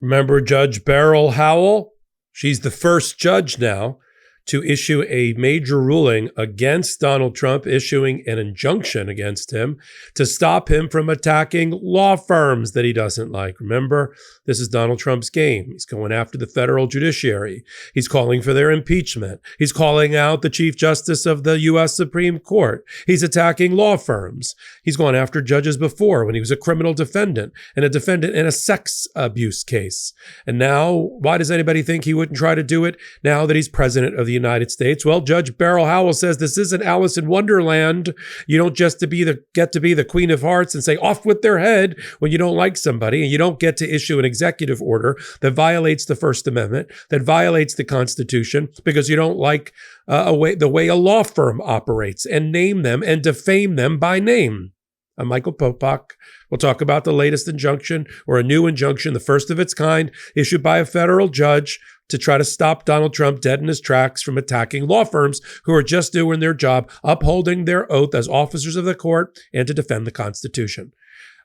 Remember Judge Beryl Howell? She's the first judge now to issue a major ruling against Donald Trump, issuing an injunction against him to stop him from attacking law firms that he doesn't like. Remember, this is Donald Trump's game. He's going after the federal judiciary. He's calling for their impeachment. He's calling out the Chief Justice of the U.S. Supreme Court. He's attacking law firms. He's gone after judges before when he was a criminal defendant and a defendant in a sex abuse case. And now, why does anybody think he wouldn't try to do it now that he's president of the United States? Well, Judge Beryl Howell says this isn't Alice in Wonderland. You don't just get to be the Queen of Hearts and say off with their head when you don't like somebody, and you don't get to issue an executive order that violates the First Amendment, that violates the Constitution because you don't like the way a law firm operates, and name them and defame them by name. I'm Michael Popok. We'll talk about the latest injunction, or a new injunction, the first of its kind, issued by a federal judge to try to stop Donald Trump dead in his tracks from attacking law firms who are just doing their job, upholding their oath as officers of the court and to defend the Constitution.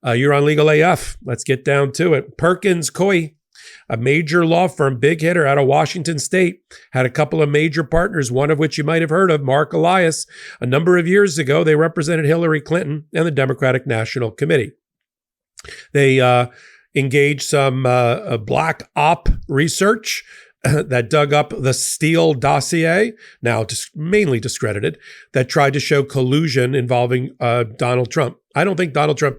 You're on Legal AF. Let's get down to it. Perkins Coie, a major law firm, big hitter out of Washington State, had a couple of major partners, one of which you might have heard of, Mark Elias. A number of years ago, they represented Hillary Clinton and the Democratic National Committee. They engaged some black op research that dug up the Steele dossier, now mainly discredited, that tried to show collusion involving Donald Trump. I don't think Donald Trump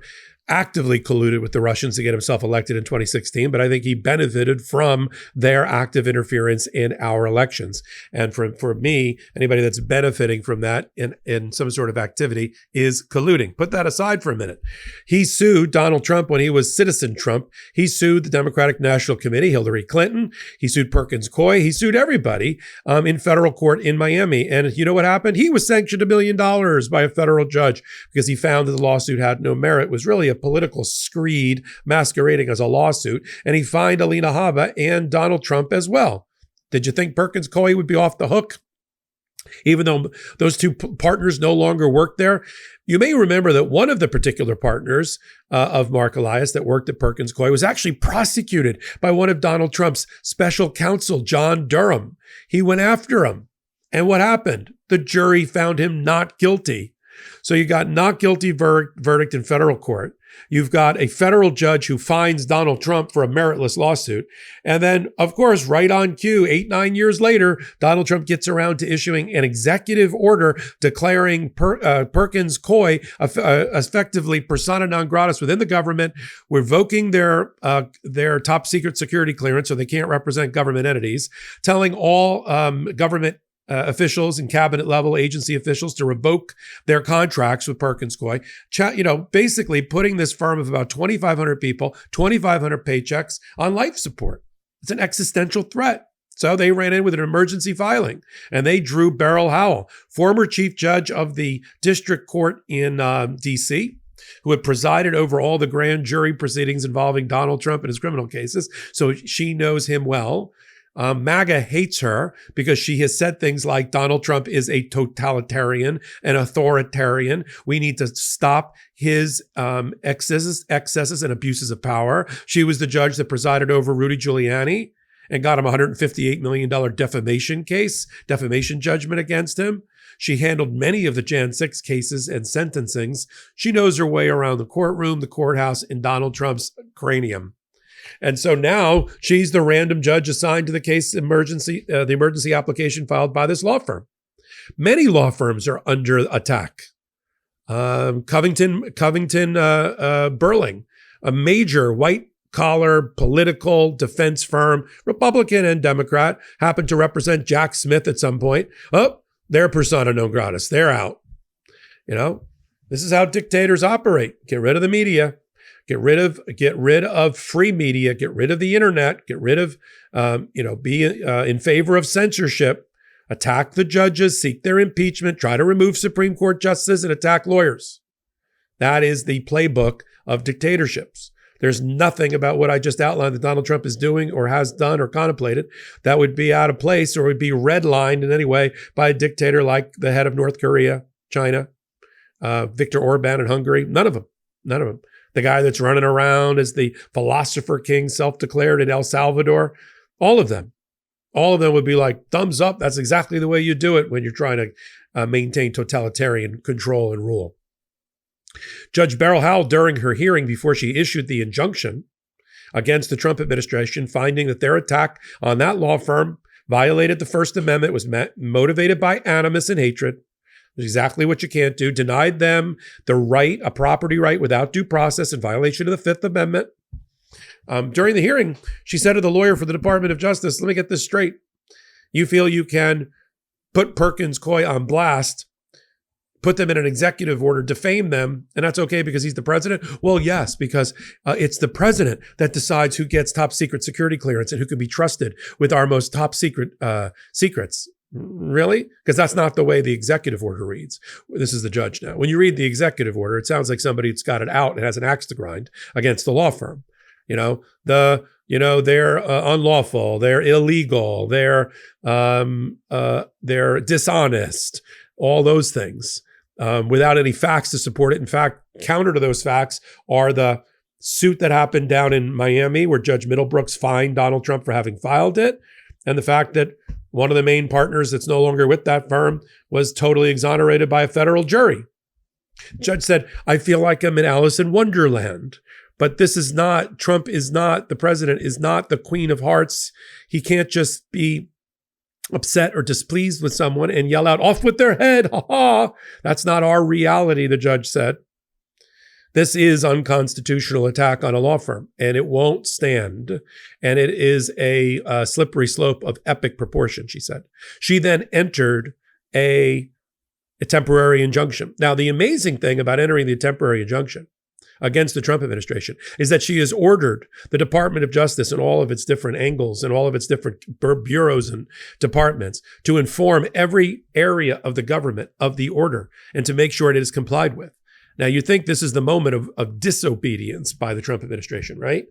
actively colluded with the Russians to get himself elected in 2016, but I think he benefited from their active interference in our elections. And for me, anybody that's benefiting from that in some sort of activity is colluding. Put that aside for a minute. He sued Donald Trump when he was Citizen Trump. He sued the Democratic National Committee, Hillary Clinton. He sued Perkins Coie. He sued everybody in federal court in Miami. And you know what happened? He was sanctioned $1 million by a federal judge because he found that the lawsuit had no merit. It was really a political screed masquerading as a lawsuit, and he fined Alina Habba and Donald Trump as well. Did you think Perkins Coie would be off the hook, even though those two partners no longer work there? You may remember that one of the particular partners of Mark Elias that worked at Perkins Coie was actually prosecuted by one of Donald Trump's special counsel, John Durham. He went after him. And what happened? The jury found him not guilty. So you got not guilty verdict in federal court. You've got a federal judge who fines Donald Trump for a meritless lawsuit. And then, of course, right on cue, 8-9 years later, Donald Trump gets around to issuing an executive order declaring Perkins Coie effectively persona non gratis within the government, revoking their top secret security clearance so they can't represent government entities, telling all government officials and cabinet level agency officials to revoke their contracts with Perkins Coie, basically putting this firm of about 2,500 people, 2,500 paychecks on life support. It's an existential threat. So they ran in with an emergency filing, and they drew Beryl Howell, former chief judge of the district court in D.C., who had presided over all the grand jury proceedings involving Donald Trump and his criminal cases. So she knows him well. MAGA hates her because she has said things like Donald Trump is a totalitarian, an authoritarian. We need to stop his excesses and abuses of power. She was the judge that presided over Rudy Giuliani and got him a $158 million defamation judgment against him. She handled many of the Jan 6 cases and sentencings. She knows her way around the courtroom, the courthouse, and Donald Trump's cranium. And so now she's the random judge assigned to the case emergency application filed by this law firm. Many law firms are under attack. Covington Burling, a major white-collar political defense firm, Republican and Democrat, happened to represent Jack Smith at some point. Oh, they're persona non gratis. They're out. This is how dictators operate. Get rid of the media. Get rid of free media, get rid of the internet, get rid of, be in favor of censorship, attack the judges, seek their impeachment, try to remove Supreme Court justices, and attack lawyers. That is the playbook of dictatorships. There's nothing about what I just outlined that Donald Trump is doing or has done or contemplated that would be out of place or would be redlined in any way by a dictator like the head of North Korea, China, Viktor Orban in Hungary. None of them. the guy that's running around as the philosopher king, self-declared in El Salvador, all of them would be like, thumbs up. That's exactly the way you do it when you're trying to maintain totalitarian control and rule. Judge Beryl Howell, during her hearing before she issued the injunction against the Trump administration, finding that their attack on that law firm violated the First Amendment, was motivated by animus and hatred, exactly what you can't do, denied them the right, a property right without due process in violation of the Fifth Amendment. During the hearing, she said to the lawyer for the Department of Justice, let me get this straight. You feel you can put Perkins Coie on blast, put them in an executive order, defame them, and that's okay because he's the president? Well, yes, because it's the president that decides who gets top secret security clearance and who can be trusted with our most top secret secrets. Really? Because that's not the way the executive order reads. This is the judge now. When you read the executive order, it sounds like somebody that's got it out and has an axe to grind against the law firm. They're unlawful, they're illegal, they're dishonest, all those things. Without any facts to support it. In fact, counter to those facts are the suit that happened down in Miami where Judge Middlebrooks fined Donald Trump for having filed it, and the fact that one of the main partners that's no longer with that firm was totally exonerated by a federal jury. Judge said, I feel like I'm in Alice in Wonderland, but this is not, Trump is not, the president is not the Queen of Hearts. He can't just be upset or displeased with someone and yell out, off with their head, ha ha. That's not our reality, the judge said. This is unconstitutional attack on a law firm, and it won't stand. And it is a slippery slope of epic proportion, she said. She then entered a temporary injunction. Now, the amazing thing about entering the temporary injunction against the Trump administration is that she has ordered the Department of Justice and all of its different angles and all of its different bureaus and departments to inform every area of the government of the order and to make sure it is complied with. Now, you think this is the moment of disobedience by the Trump administration, right?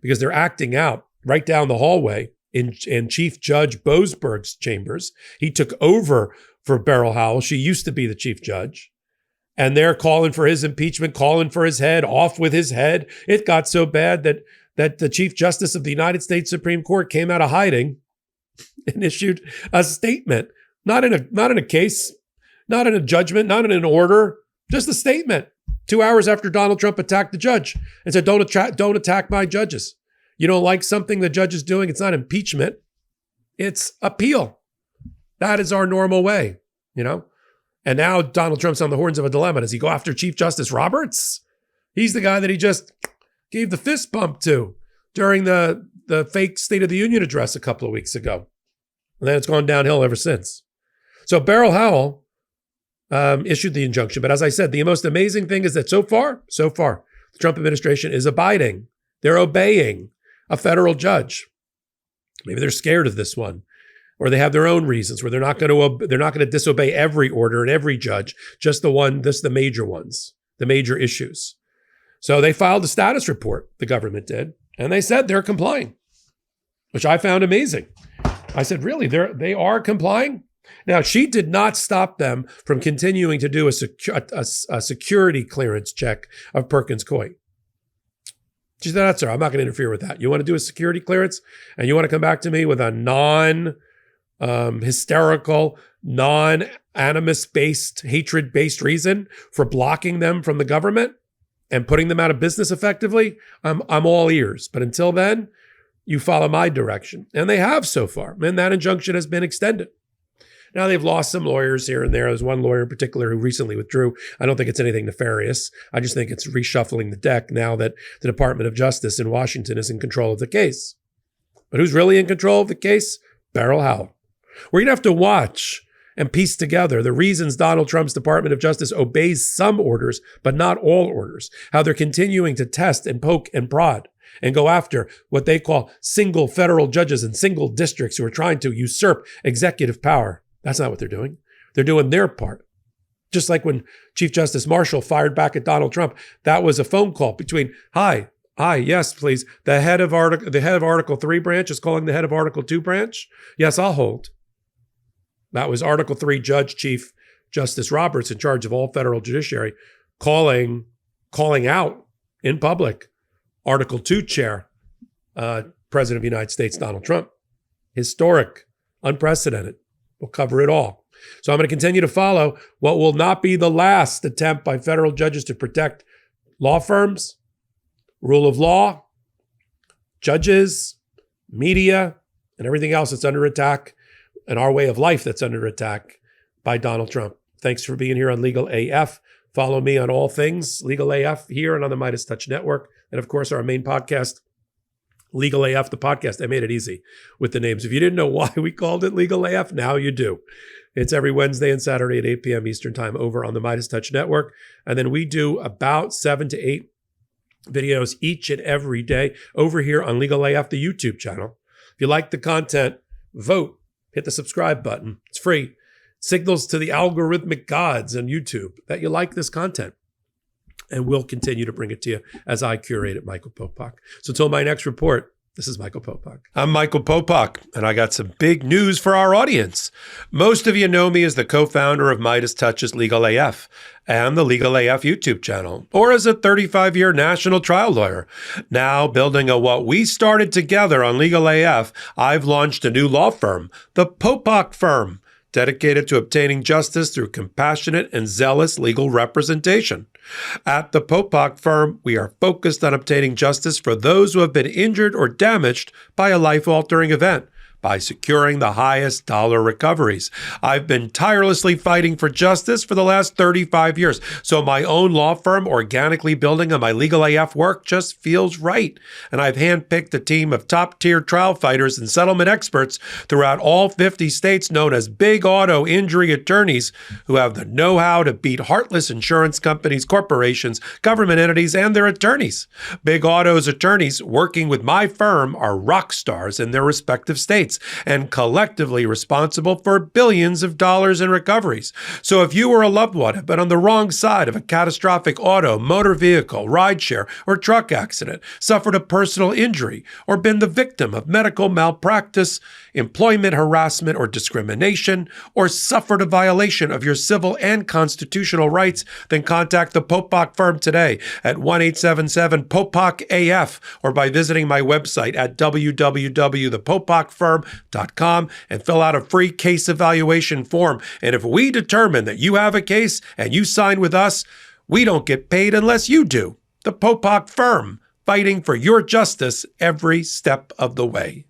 Because they're acting out right down the hallway in Chief Judge Boasberg's chambers. He took over for Beryl Howell. She used to be the chief judge. And they're calling for his impeachment, calling for his head, off with his head. It got so bad that the Chief Justice of the United States Supreme Court came out of hiding and issued a statement, not in a case, not in a judgment, not in an order, just a statement 2 hours after Donald Trump attacked the judge and said, don't attack my judges. You don't like something the judge is doing, it's not impeachment, it's appeal. That is our normal way, And now Donald Trump's on the horns of a dilemma. Does he go after Chief Justice Roberts? He's the guy that he just gave the fist bump to during the fake State of the Union address a couple of weeks ago. And then it's gone downhill ever since. So Beryl Howell issued the injunction. But as I said, the most amazing thing is that so far, the Trump administration is abiding. They're obeying a federal judge. Maybe they're scared of this one. Or they have their own reasons where they're not going to disobey every order and every judge, just the major ones, the major issues. So they filed a status report, the government did, and they said they're complying, which I found amazing. I said, really, they are complying? Now, she did not stop them from continuing to do a security clearance check of Perkins Coie. She said, that's all right, I'm not going to interfere with that. You want to do a security clearance and you want to come back to me with a hysterical, non-animus-based, hatred-based reason for blocking them from the government and putting them out of business effectively, I'm all ears. But until then, you follow my direction. And they have so far. And that injunction has been extended. Now, they've lost some lawyers here and there. There's one lawyer in particular who recently withdrew. I don't think it's anything nefarious. I just think it's reshuffling the deck now that the Department of Justice in Washington is in control of the case. But who's really in control of the case? Beryl Howell. We're going to have to watch and piece together the reasons Donald Trump's Department of Justice obeys some orders, but not all orders, how they're continuing to test and poke and prod and go after what they call single federal judges in single districts who are trying to usurp executive power. That's not what they're doing. They're doing their part. Just like when Chief Justice Marshall fired back at Donald Trump, that was a phone call between, hi, yes, please. The head of Article 3 branch is calling the head of Article 2 branch. Yes, I'll hold. That was Article 3 Judge Chief Justice Roberts in charge of all federal judiciary calling out in public. Article 2 chair, President of the United States, Donald Trump. Historic, unprecedented. We'll cover it all. So I'm going to continue to follow what will not be the last attempt by federal judges to protect law firms, rule of law, judges, media, and everything else that's under attack, and our way of life that's under attack by Donald Trump. Thanks for being here on Legal AF. Follow me on all things Legal AF here and on the Midas Touch Network. And of course, our main podcast, Legal AF, the podcast. I made it easy with the names. If you didn't know why we called it Legal AF, now you do. It's every Wednesday and Saturday at 8 p.m. Eastern Time over on the Midas Touch Network. And then we do about 7 to 8 videos each and every day over here on Legal AF, the YouTube channel. If you like the content, vote. Hit the subscribe button. It's free. Signals to the algorithmic gods on YouTube that you like this content. And we'll continue to bring it to you as I curate it, Michael Popok. So until my next report, this is Michael Popok. I'm Michael Popok, and I got some big news for our audience. Most of you know me as the co-founder of Midas Touch's Legal AF and the Legal AF YouTube channel, or as a 35-year national trial lawyer. Now, building on what we started together on Legal AF, I've launched a new law firm, the Popok Firm, dedicated to obtaining justice through compassionate and zealous legal representation. At the Popok Firm, we are focused on obtaining justice for those who have been injured or damaged by a life-altering event by securing the highest dollar recoveries. I've been tirelessly fighting for justice for the last 35 years, so my own law firm organically building on my Legal AF work just feels right. And I've handpicked a team of top-tier trial fighters and settlement experts throughout all 50 states known as big auto injury attorneys who have the know-how to beat heartless insurance companies, corporations, government entities, and their attorneys. Big Auto's attorneys working with my firm are rock stars in their respective states and collectively responsible for billions of dollars in recoveries. So if you or a loved one have been on the wrong side of a catastrophic auto, motor vehicle, rideshare, or truck accident, suffered a personal injury, or been the victim of medical malpractice, employment harassment or discrimination, or suffered a violation of your civil and constitutional rights, then contact the Popok Firm today at 1-877-POPOK-AF or by visiting my website at www.thepopokfirm.com and fill out a free case evaluation form. And if we determine that you have a case and you sign with us, we don't get paid unless you do. The Popok Firm, fighting for your justice every step of the way.